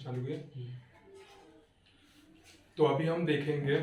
चालू किया। तो अभी हम देखेंगे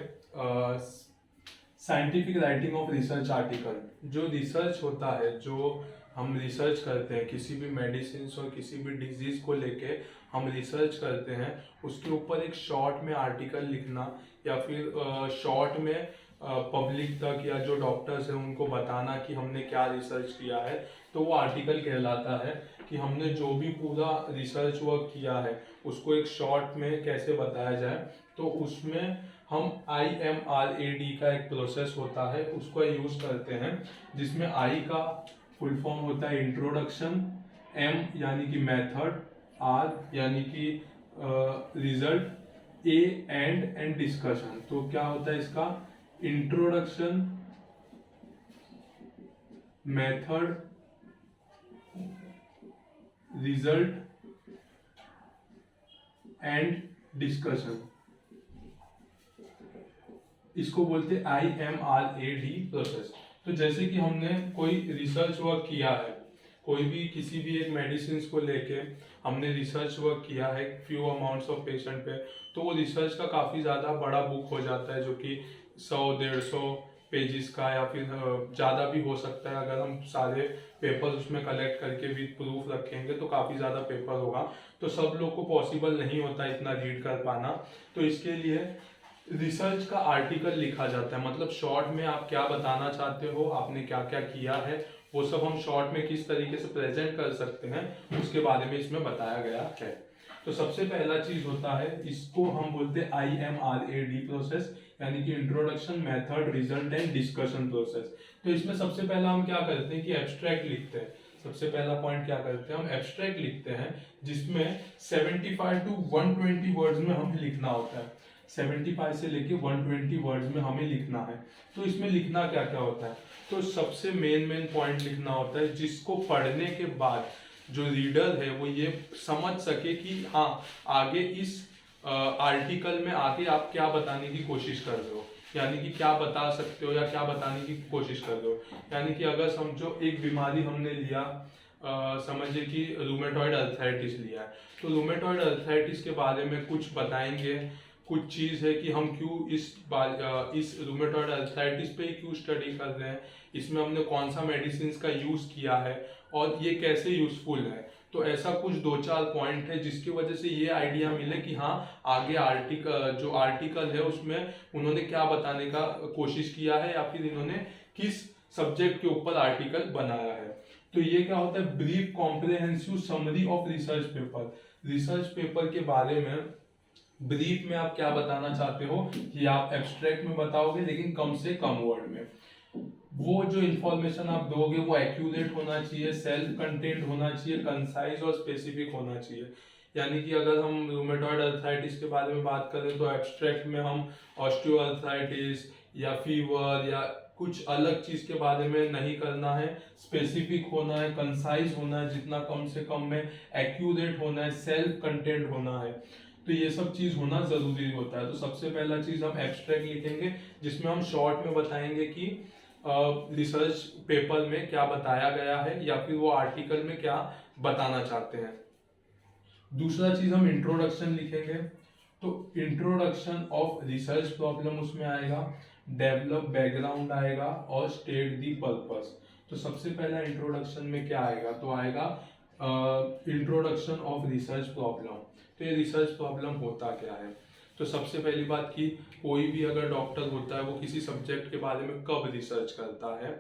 scientific writing of research article. जो रिसर्च होता है, जो हम रिसर्च करते हैं किसी भी मेडिसिन और किसी भी डिजीज को लेके हम रिसर्च करते हैं, उसके ऊपर एक शॉर्ट में आर्टिकल लिखना या फिर शॉर्ट में पब्लिक तक या जो डॉक्टर्स हैं उनको बताना कि हमने क्या रिसर्च किया है, तो वो आर्टिकल कहलाता है। कि हमने जो भी पूरा रिसर्च वर्क किया है उसको एक शॉर्ट में कैसे बताया जाए। तो उसमें हम IMRAD का एक प्रोसेस होता है उसको यूज करते हैं, जिसमें I का फुल फॉर्म होता है इंट्रोडक्शन, M यानी कि मेथड, R यानी कि रिजल्ट, A एंड डिस्कशन। तो क्या होता है इसका, introduction, method, result and discussion, इसको बोलते हैं IMRAD प्रोसेस। तो जैसे कि हमने कोई रिसर्च वर्क किया है, कोई भी किसी भी एक मेडिसिन को लेके हमने रिसर्च वर्क किया है फ्यू अमाउंट्स ऑफ पेशेंट पे, तो वो रिसर्च का काफ़ी ज़्यादा बड़ा बुक हो जाता है, जो कि 100-150 पेजेस का या फिर ज़्यादा भी हो सकता है। अगर हम सारे पेपर उसमें कलेक्ट करके विद प्रूफ रखेंगे तो काफ़ी ज़्यादा पेपर होगा, तो सब लोग को पॉसिबल नहीं होता इतना रीड कर पाना। तो इसके लिए रिसर्च का आर्टिकल लिखा जाता है, मतलब शॉर्ट में आप क्या बताना चाहते हो, आपने क्या क्या किया है, वो सब हम शॉर्ट में किस तरीके से प्रेजेंट कर सकते हैं उसके बारे में इसमें बताया गया है। तो सबसे पहला चीज होता है, इसको हम बोलते हैं IMRAD प्रोसेस, यानी कि introduction, method, result and discussion process. तो इसमें सबसे पहला हम क्या करते हैं कि एब्स्ट्रैक्ट लिखते हैं। सबसे पहला पॉइंट क्या करते हैं, हम एब्स्ट्रैक्ट लिखते हैं, जिसमें 75 to 120 वर्ड्स में हमें लिखना होता है। 75 से लेके 120 वर्ड्स में हमें लिखना है। तो इसमें लिखना क्या क्या होता है, तो सबसे मेन पॉइंट लिखना होता है जिसको पढ़ने के बाद जो रीडर है वो ये समझ सके कि हाँ आगे इस आर्टिकल में आगे आप क्या बताने की कोशिश कर रहे हो, यानी कि क्या बता सकते हो या क्या बताने की कोशिश कर रहे हो। यानी कि अगर समझो एक बीमारी हमने लिया, समझिए कि रूमेटॉइड अर्थराइटिस लिया है, तो रूमेटॉइड अर्थराइटिस के बारे में कुछ बताएंगे, कुछ चीज़ है कि हम क्यों इस रूमेटॉइड अर्थराइटिस पे क्यों स्टडी कर रहे हैं, इसमें हमने कौन सा मेडिसिन का यूज़ किया है और ये कैसे यूजफुल है। तो ऐसा कुछ 2-4 पॉइंट है जिसकी वजह से ये आइडिया मिले कि हाँ आगे जो आर्टिकल है उसमें उन्होंने क्या बताने का कोशिश किया है या फिर इन्होंने किस सब्जेक्ट के ऊपर आर्टिकल बनाया है। तो ये क्या होता है, brief comprehensive summary of research paper. Research paper के बारे में ब्रीफ में आप क्या बताना चाहते हो कि आप एब्स्ट्रैक्ट में बताओगे लेकिन कम से कम वर्ड में। वो जो इंफॉर्मेशन आप दोगे वो एक्यूरेट होना चाहिए, सेल्फ कंटेंट होना चाहिए, कंसाइज और स्पेसिफिक होना चाहिए। यानी कि अगर हम रूमेटॉइड अर्थराइटिस के बारे में बात करें तो एब्स्ट्रैक्ट में हम ऑस्टियोआर्थराइटिस या फीवर या कुछ अलग चीज के बारे में नहीं करना है, स्पेसिफिक होना है, कंसाइज होना है, जितना कम से कम में एक्यूरेट होना है, सेल्फ कंटेंट होना है। तो ये सब चीज होना जरूरी होता है। तो सबसे पहला चीज हम एब्स्ट्रैक्ट लिखेंगे जिसमें हम शॉर्ट में बताएंगे कि रिसर्च पेपर में क्या बताया गया है या फिर वो आर्टिकल में क्या बताना चाहते हैं। दूसरा चीज हम इंट्रोडक्शन लिखेंगे, तो इंट्रोडक्शन ऑफ रिसर्च प्रॉब्लम उसमें आएगा, डेवलप बैकग्राउंड आएगा और स्टेट दी पर्पस। तो सबसे पहला इंट्रोडक्शन में क्या आएगा, तो आएगा इंट्रोडक्शन ऑफ रिसर्च प्रॉब्लम। तो ये रिसर्च प्रॉब्लम होता क्या है। तो सबसे पहली बात कि कोई भी अगर डॉक्टर होता है वो किसी सब्जेक्ट के बारे में कब रिसर्च करता है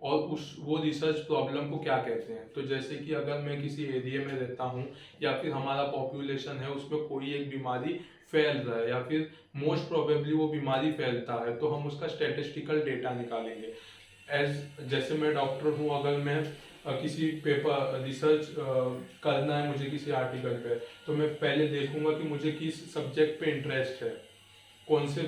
और वो रिसर्च प्रॉब्लम को क्या कहते हैं। तो जैसे कि अगर मैं किसी एरिया में रहता हूँ या फिर हमारा पॉपुलेशन है उसमें कोई एक बीमारी फैल रहा है या फिर मोस्ट प्रोबेबली वो बीमारी फैलता है, तो हम उसका स्टेटिस्टिकल डेटा निकालेंगे। जैसे मैं डॉक्टर हूँ, अगर मैं किसी पेपर रिसर्च करना है मुझे किसी आर्टिकल पे, तो मैं पहले देखूंगा कि मुझे किस सब्जेक्ट पे इंटरेस्ट है, कौन से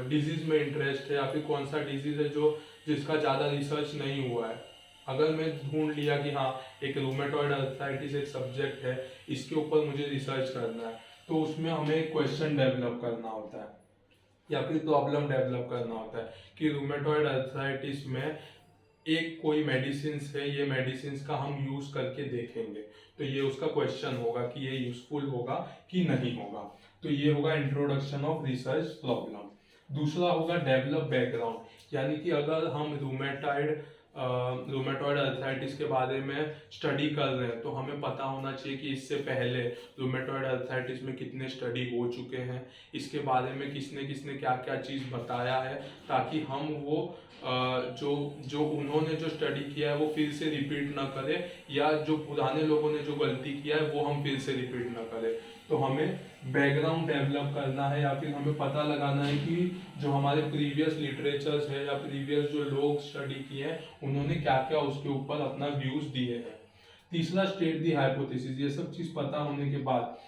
डिजीज में इंटरेस्ट है या फिर कौन सा डिजीज है जो जिसका ज़्यादा रिसर्च नहीं हुआ है। अगर मैं ढूंढ लिया कि हाँ एक रूमेटॉइड अर्थराइटिस एक सब्जेक्ट है, इसके ऊपर मुझे रिसर्च करना है, तो उसमें हमें क्वेश्चन डेवलप करना होता है या फिर प्रॉब्लम डेवलप करना होता है कि रूमेटॉइड अर्थराइटिस में एक कोई मेडिसिन है, ये मेडिसिन का हम यूज करके देखेंगे, तो ये उसका क्वेश्चन होगा कि ये यूजफुल होगा कि नहीं होगा। तो ये होगा इंट्रोडक्शन ऑफ रिसर्च प्रॉब्लम। दूसरा होगा डेवलप बैकग्राउंड, यानी कि अगर हम रूमेटॉइड अर्थराइटिस के बारे में स्टडी कर रहे हैं तो हमें पता होना चाहिए कि इससे पहले रूमेटॉइड अर्थराइटिस में कितने स्टडी हो चुके हैं, इसके बारे में किसने किसने क्या क्या चीज़ बताया है, ताकि हम वो जो जो उन्होंने जो स्टडी किया है वो फिर से रिपीट ना करें, या जो पुराने लोगों ने जो गलती किया है वो हम फिर से रिपीट ना करें। तो हमें बैकग्राउंड डेवलप करना है, या फिर हमें पता लगाना है कि जो हमारे प्रीवियस लिटरेचर्स है या प्रीवियस जो लोग स्टडी किए हैं उन्होंने क्या क्या उसके ऊपर अपना व्यूज दिए हैं। तीसरा, स्टेट दी हाइपोथेसिस। ये सब चीज़ पता होने के बाद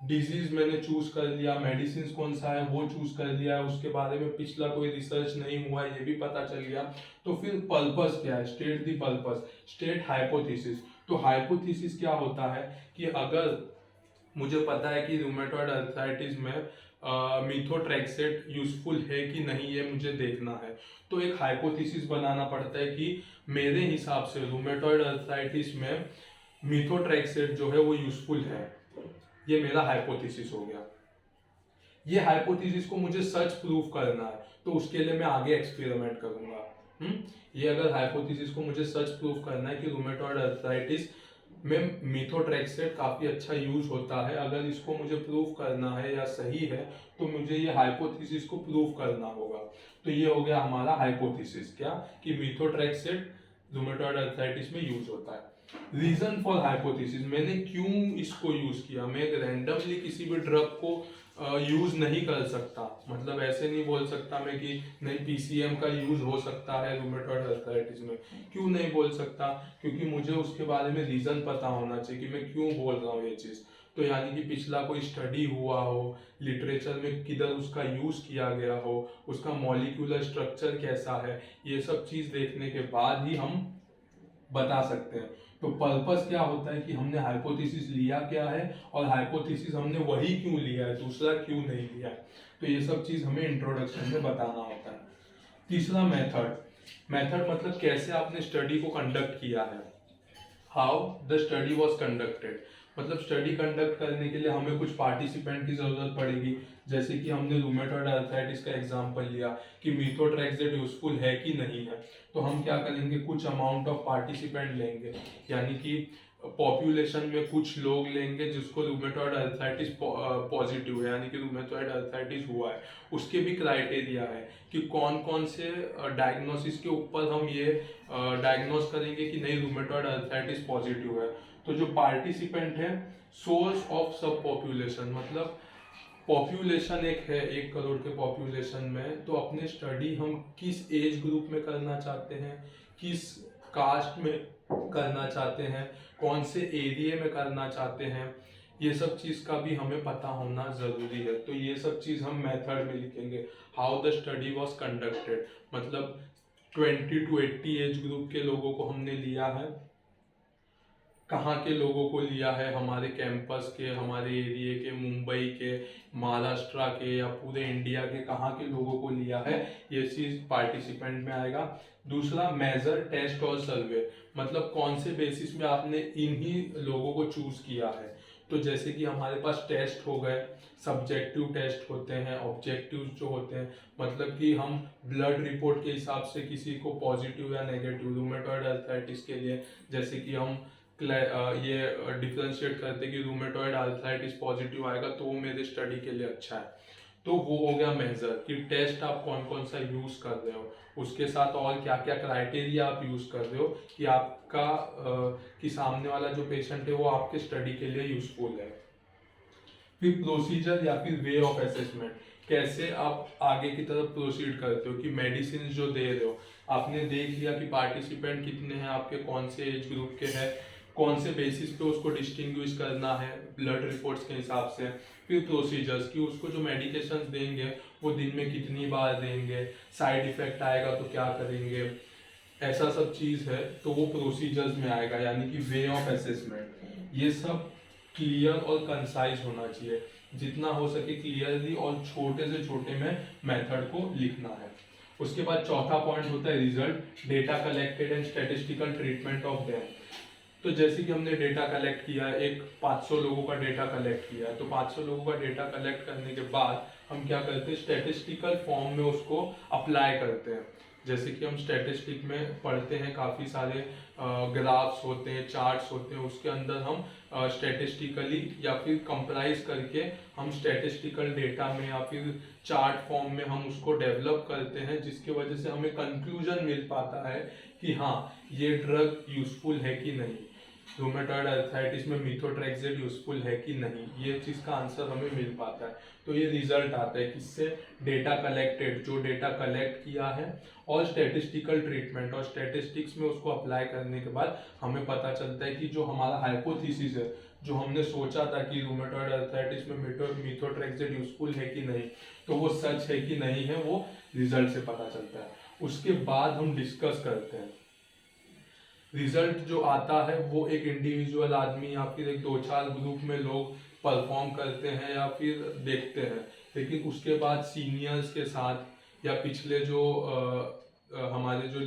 डिजीज मैंने चूज कर लिया, मेडिसिन कौन सा है वो चूज कर लिया, उसके बारे में पिछला कोई रिसर्च नहीं हुआ ये भी पता चल गया, तो फिर पर्पस क्या है, state the purpose, state hypothesis. तो हाइपोथेसिस क्या होता है कि अगर मुझे पता है कि रूमेटॉइड अर्थराइटिस में मीथोट्रेक्सेट यूजफुल है कि नहीं ये मुझे देखना है, तो एक हाइपोथेसिस बनाना पड़ता है कि मेरे हिसाब से रूमेटॉइड अर्थराइटिस में मीथोट्रेक्सेट जो है वो यूजफुल है। ये मेरा हाइपोथेसिस हो गया। ये हाइपोथेसिस को मुझे सच प्रूफ करना है, तो उसके लिए मैं आगे एक्सपेरिमेंट करूंगा। ये अगर हाइपोथेसिस को मुझे सच प्रूफ करना है कि रूमेटॉइड अर्थराइटिस में मीथोट्रेक्सेट काफी अच्छा यूज होता है, अगर इसको मुझे प्रूफ करना है या सही है तो मुझे ये हाइपोथेसिस को प्रूफ करना होगा। तो ये हो गया हमारा हाइपोथेसिस, क्या कि मीथोट्रेक्सेट रूमेटॉइड अर्थराइटिस में यूज होता है। रीजन फॉर हाइपोथेसिस, मैंने क्यों इसको यूज किया। मैं रैंडमली किसी भी ड्रग को यूज नहीं कर सकता, मतलब ऐसे नहीं बोल सकता मैं कि नहीं पीसीएम का यूज हो सकता है रूमेटॉइड अर्थराइटिस में। क्यों नहीं बोल सकता, क्योंकि मुझे उसके बारे में रीजन पता होना चाहिए कि मैं क्यों बोल रहा हूँ ये चीज। तो यानी कि पिछला कोई स्टडी हुआ हो, लिटरेचर में किधर उसका यूज किया गया हो, उसका मॉलिक्यूलर स्ट्रक्चर कैसा है, ये सब चीज देखने के बाद ही हम बता सकते हैं। तो पर्पस क्या होता है कि हमने हाइपोथेसिस लिया क्या है, और हाइपोथेसिस हमने वही क्यों लिया है, दूसरा क्यों नहीं लिया है। तो ये सब चीज हमें इंट्रोडक्शन में बताना होता है। तीसरा, मेथड। मेथड मतलब कैसे आपने स्टडी को कंडक्ट किया है, how the study was conducted. मतलब स्टडी कंडक्ट करने के लिए हमें कुछ पार्टिसिपेंट की जरूरत पड़ेगी, जैसे कि हमने रूमेटॉइड अर्थराइटिस का एग्जांपल लिया कि मीथोट्रेक्सेट यूजफुल है कि नहीं है। तो हम क्या करेंगे, कुछ अमाउंट ऑफ पार्टिसिपेंट लेंगे, यानी कि पॉपुलेशन में कुछ लोग लेंगे जिसको रूमेटॉइड अर्थराइटिस पॉजिटिव है, यानी कि रूमेटॉइड अर्थराइटिस हुआ है। उसके भी क्राइटेरिया है कि कौन कौन से डायग्नोसिस के ऊपर हम ये डायग्नोस करेंगे कि नहीं रूमेटॉइड अर्थराइटिस पॉजिटिव है। तो जो पार्टिसिपेंट है, सोर्स ऑफ सब पॉपुलेशन, मतलब पॉपुलेशन एक है 1 करोड़ के पॉपुलेशन में, तो अपने स्टडी हम किस एज ग्रुप में करना चाहते हैं, किस कास्ट में करना चाहते हैं, कौन से एरिया में करना चाहते हैं, ये सब चीज़ का भी हमें पता होना ज़रूरी है। तो ये सब चीज़ हम मेथड में लिखेंगे, how the study was conducted, मतलब 20 to 80 एज ग्रुप के लोगों को हमने लिया है, कहाँ के लोगों को लिया है, हमारे कैंपस के, हमारे एरिया के, मुंबई के, महाराष्ट्र के, या पूरे इंडिया के कहाँ के लोगों को लिया है, ये चीज़ पार्टिसिपेंट में आएगा। दूसरा, मेजर, टेस्ट और सर्वे, मतलब कौन से बेसिस में आपने इन्हीं लोगों को चूज किया है। तो जैसे कि हमारे पास टेस्ट हो गए, सब्जेक्टिव टेस्ट होते हैं, ऑब्जेक्टिव जो होते हैं, मतलब कि हम ब्लड रिपोर्ट के हिसाब से किसी को पॉजिटिव या नेगेटिव रूमेटॉइड अर्थराइटिस के लिए, जैसे कि हम ये डिफ्रेंशिएट करते कि रूमेटॉइड अर्थराइटिस पॉजिटिव आएगा तो वो मेरे स्टडी के लिए अच्छा है। तो वो हो गया मेजर, कि टेस्ट आप कौन कौन सा यूज कर रहे हो, उसके साथ और क्या क्या क्राइटेरिया आप यूज कर रहे हो कि आपका कि सामने वाला जो पेशेंट है वो आपके स्टडी के लिए यूजफुल है। फिर प्रोसीजर या फिर वे ऑफ असेसमेंट, कैसे आप आगे की तरफ प्रोसीड करते हो, कि मेडिसिन जो दे रहे हो, आपने देख लिया कि पार्टिसिपेंट कितने हैं आपके, कौन से एज ग्रुप के हैं, कौन से बेसिस पे उसको डिस्टिंग्विश करना है ब्लड रिपोर्ट्स के हिसाब से। फिर प्रोसीजर्स, कि उसको जो मेडिकेशंस देंगे वो दिन में कितनी बार देंगे, साइड इफेक्ट आएगा तो क्या करेंगे, ऐसा सब चीज़ है, तो वो प्रोसीजर्स में आएगा, यानी कि वे ऑफ असेसमेंट। ये सब क्लियर और कंसाइज होना चाहिए, जितना हो सके क्लियरली और छोटे से छोटे में मेथड को लिखना है। उसके बाद चौथा पॉइंट होता है result, data collected and statistical treatment of them. तो जैसे कि हमने डेटा कलेक्ट किया, एक 500 लोगों का डेटा कलेक्ट किया, तो 500 लोगों का डेटा कलेक्ट करने के बाद हम क्या करते हैं, स्टैटिस्टिकल फॉर्म में उसको अप्लाई करते हैं। जैसे कि हम स्टैटिस्टिक में पढ़ते हैं, काफ़ी सारे ग्राफ्स होते हैं, चार्ट्स होते हैं, उसके अंदर हम स्टैटिस्टिकली या फिर कंप्राइज करके हम स्टैटिस्टिकल डेटा में या फिर चार्ट फॉर्म में हम उसको डेवलप करते हैं, जिसकी वजह से हमें कंक्लूजन मिल पाता है कि हाँ ये ड्रग यूजफुल है कि नहीं, रूमेटॉइड अर्थराइटिस में मीथोट्रेक्सेट यूजफुल है कि नहीं, ये चीज़ का आंसर हमें मिल पाता है। तो ये रिजल्ट आता है किससे, डेटा कलेक्टेड, जो डेटा कलेक्ट किया है, और स्टैटिस्टिकल ट्रीटमेंट, और स्टैटिस्टिक्स में उसको अप्लाई करने के बाद हमें पता चलता है कि जो हमारा हाइपोथेसिस है, जो हमने सोचा था कि रूमेटॉइड अर्थराइटिस में मीथोट्रेक्सेट यूजफुल है कि नहीं, तो वो सच है कि नहीं है, वो रिजल्ट से पता चलता है। उसके बाद हम डिस्कस करते हैं। रिजल्ट जो आता है वो एक इंडिविजुअल आदमी या फिर एक 2-4 ग्रुप में लोग परफॉर्म करते हैं या फिर देखते हैं, लेकिन उसके बाद सीनियर्स के साथ या पिछले जो हमारे जो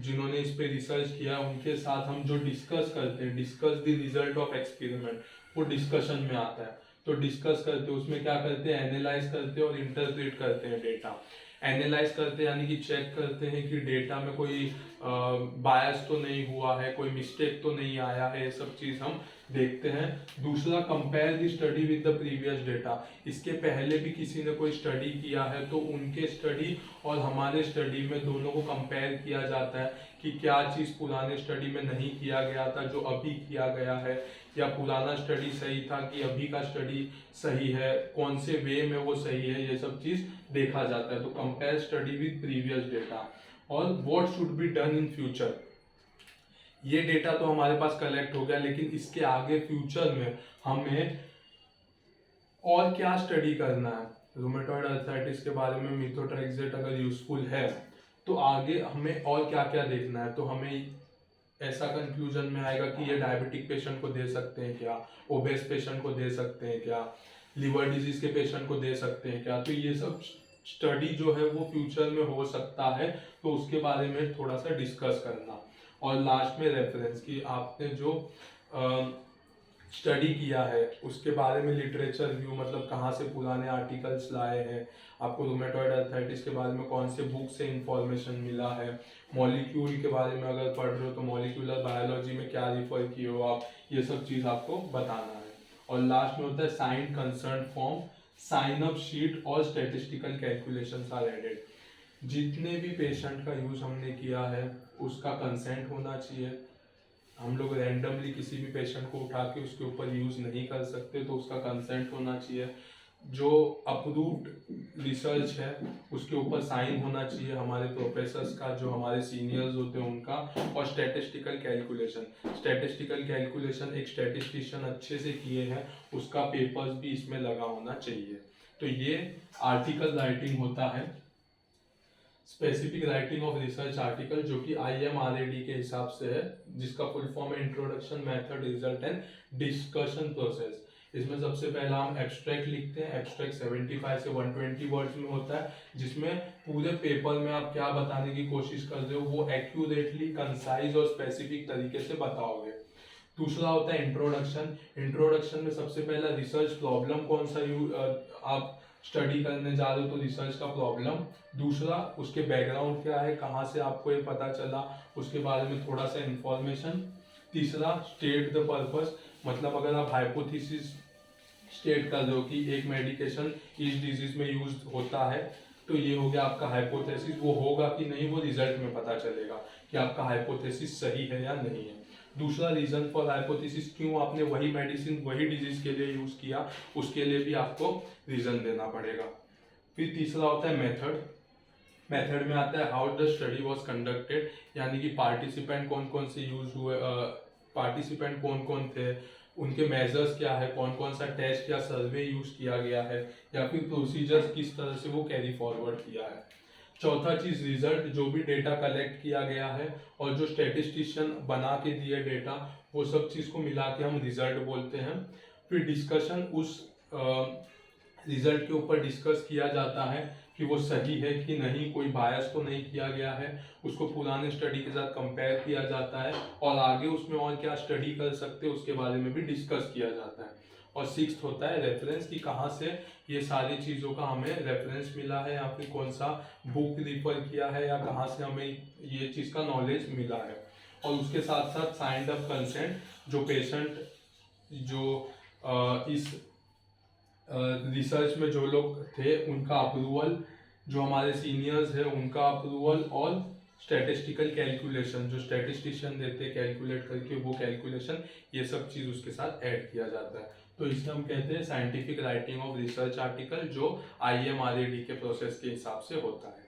जिन्होंने इस पे रिसर्च किया उनके साथ हम जो डिस्कस करते हैं, discuss the result of experiment, वो डिस्कशन में आता है। तो डिस्कस करते हैं, उसमें क्या करते हैं, एनालाइज करते हैं और इंटरप्रेट करते हैं डेटा। एनालाइज करते हैं यानी कि चेक करते हैं कि डेटा में कोई बायस तो नहीं हुआ है, कोई मिस्टेक तो नहीं आया है, ये सब चीज़ हम देखते हैं। दूसरा, compare the study with the previous data, इसके पहले भी किसी ने कोई स्टडी किया है तो उनके स्टडी और हमारे स्टडी में दोनों को कंपेयर किया जाता है कि क्या चीज़ पुराने स्टडी में नहीं किया गया था जो अभी किया गया है, या पुराना स्टडी सही था कि अभी का स्टडी सही है, कौन से वे में वो सही है, ये सब चीज़ देखा जाता है। तो compare study with previous data. और what should be done in future, ये डेटा तो हमारे पास कलेक्ट हो गया, लेकिन इसके आगे फ्यूचर में हमें और क्या स्टडी करना है। रूमेटॉइड अर्थराइटिस के बारे में मीथोट्रेक्सेट अगर यूजफुल है तो आगे हमें और क्या क्या देखना है। तो हमें ऐसा कंक्लूजन में आएगा कि ये डायबिटिक पेशेंट को दे सकते हैं क्या, ओबेस पेशेंट को दे सकते हैं क्या, लिवर डिजीज के पेशेंट को दे सकते हैं क्या। तो ये सब स्टडी जो है वो फ्यूचर में हो सकता है, तो उसके बारे में थोड़ा सा डिस्कस करना। और लास्ट में रेफरेंस, कि आपने जो स्टडी किया है उसके बारे में लिटरेचर रिव्यू, मतलब कहाँ से पुराने आर्टिकल्स लाए हैं, आपको रूमेटॉइड अर्थराइटिस के बारे में कौन से बुक से इंफॉर्मेशन मिला है, मॉलिक्यूल के बारे में अगर पढ़ रहे हो तो मॉलिक्यूलर बायोलॉजी में क्या रिफर किए हो आप, ये सब चीज़ आपको बताना है। और लास्ट में होता है signed consent form, sign up sheet और स्टैटिस्टिकल कैलकुलेशंस आर एडेड। जितने भी पेशेंट का यूज़ हमने किया है उसका कंसेंट होना चाहिए। हम लोग रैंडमली किसी भी पेशेंट को उठा के उसके ऊपर यूज़ नहीं कर सकते, तो उसका कंसेंट होना चाहिए। जो अप्रूव्ड रिसर्च है उसके ऊपर साइन होना चाहिए हमारे प्रोफेसर्स का, जो हमारे सीनियर्स होते हैं उनका। और स्टैटिस्टिकल कैलकुलेशन एक स्टैटिस्टिशियन अच्छे से किए हैं उसका पेपर्स भी इसमें लगा होना चाहिए। तो ये आर्टिकल राइटिंग होता है, specific writing of research article, जो कि IMRAD के हिसाब से है, जिसका फुल फॉर्म है introduction, method, result and discussion process. इसमें सबसे पहला हम एब्स्ट्रैक्ट लिखते हैं। एब्स्ट्रैक्ट 75 से 120 वर्ड्स में होता है, जिसमें पूरे पेपर में आप क्या बताने की कोशिश कर रहे हो वो एक्यूरेटली, कंसाइज और स्पेसिफिक तरीके से बताओगे। दूसरा होता है इंट्रोडक्शन। इंट्रोडक्शन में सबसे पहला रिसर्च प्रॉब्लम कौन सा आप स्टडी करने जा रहे हो, तो रिसर्च का प्रॉब्लम। दूसरा, उसके बैकग्राउंड क्या है, कहाँ से आपको ये पता चला, उसके बारे में थोड़ा सा इंफॉर्मेशन। तीसरा, स्टेट द पर्पस, मतलब अगर आप हाइपोथेसिस स्टेट कर रहे हो कि एक मेडिकेशन इस डिजीज में यूज होता है, तो ये हो गया आपका हाइपोथेसिस। वो होगा कि नहीं वो रिजल्ट में पता चलेगा कि आपका हाइपोथेसिस सही है या नहीं है। दूसरा, रीजन फॉर हाइपोथेसिस, क्यों आपने वही मेडिसिन वही डिजीज के लिए यूज किया, उसके लिए भी आपको रीजन देना पड़ेगा। फिर तीसरा होता है मेथड। मेथड में आता है how the study was conducted, यानी कि पार्टिसिपेंट कौन कौन से यूज हुए, पार्टिसिपेंट कौन कौन थे, उनके मेजर्स क्या है, कौन कौन सा टेस्ट या सर्वे यूज किया गया है, या फिर प्रोसीजर्स किस तरह से वो कैरी फॉरवर्ड किया है। चौथा चीज, रिजल्ट, जो भी डेटा कलेक्ट किया गया है और जो स्टैटिस्टिशियन बना के दिए डेटा, वो सब चीज को मिला के हम रिजल्ट बोलते हैं। फिर डिस्कशन, उस रिजल्ट के ऊपर डिस्कस किया जाता है कि वो सही है कि नहीं, कोई बायस तो नहीं किया गया है, उसको पुराने स्टडी के साथ कंपेयर किया जाता है और आगे उसमें और क्या स्टडी कर सकते हैं उसके बारे में भी डिस्कस किया जाता है। और सिक्स्थ होता है रेफरेंस, कि कहाँ से ये सारी चीज़ों का हमें रेफरेंस मिला है या फिर कौन सा बुक रिफर किया है या कहाँ से हमें ये चीज़ का नॉलेज मिला है। और उसके साथ साथ साइंड अप कंसेंट, जो पेशेंट जो इस रिसर्च में जो लोग थे उनका अप्रूवल, जो हमारे सीनियर्स है उनका अप्रूवल, और स्टैटिस्टिकल कैलकुलेशन जो स्टैटिस्टिशियन देते हैं कैलकुलेट करके वो कैलकुलेशन, ये सब चीज़ उसके साथ ऐड किया जाता है। तो इसे हम कहते हैं scientific writing of research article, जो IMRAD के प्रोसेस के हिसाब से होता है।